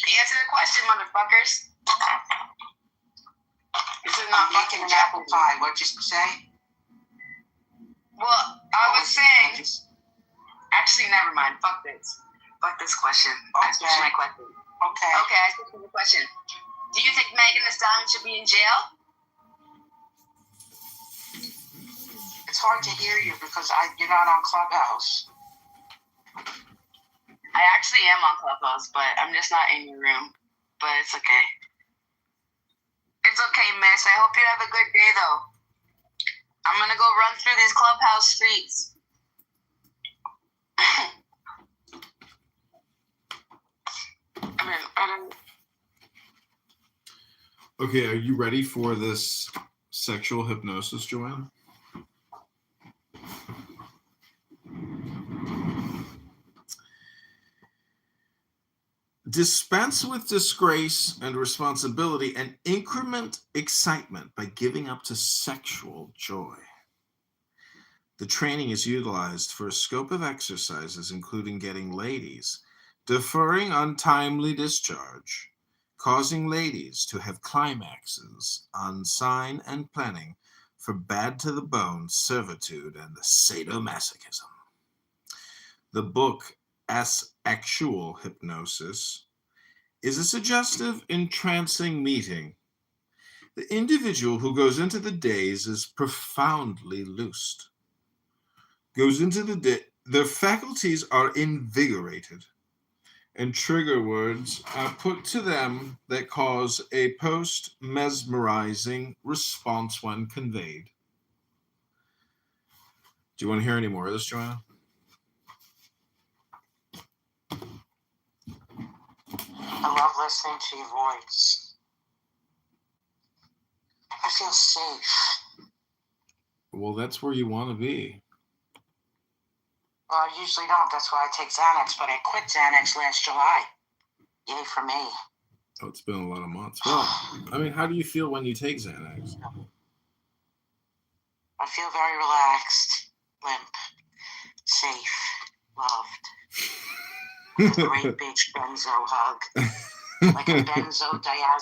Answer the question, motherfuckers. This is not making an apple pie. What'd you say? Well, I was saying... Actually, never mind. Fuck this. Fuck this question. I switched my question. Okay. Okay, I switched the question. Do you think Megan Thee Stallion should be in jail? It's hard to hear you because you're not on Clubhouse. I actually am on Clubhouse, but I'm just not in your room. But it's okay. It's okay, miss. I hope you have a good day, though. I'm gonna go run through these Clubhouse streets. Okay, are you ready for this sexual hypnosis, Joanna? Dispense with disgrace and responsibility and increment excitement by giving up to sexual joy. The training is utilized for a scope of exercises including getting ladies, deferring untimely discharge, causing ladies to have climaxes on sign and planning for bad to the bone servitude and sadomasochism. The book, As Actual Hypnosis, is a suggestive, entrancing meeting. The individual who goes into the daze is profoundly loosed. Goes into their faculties are invigorated, and trigger words are put to them that cause a post-mesmerizing response when conveyed. Do you want to hear any more of this, Joanna? I love listening to your voice. I feel safe. Well, that's where you want to be. Well, I usually don't. That's why I take Xanax, but I quit Xanax last July. Yay for me. Oh, it's been a lot of months. Well, I mean, how do you feel when you take Xanax? I feel very relaxed, limp, safe, loved. With a great big benzo hug. Like a benzodiazepine.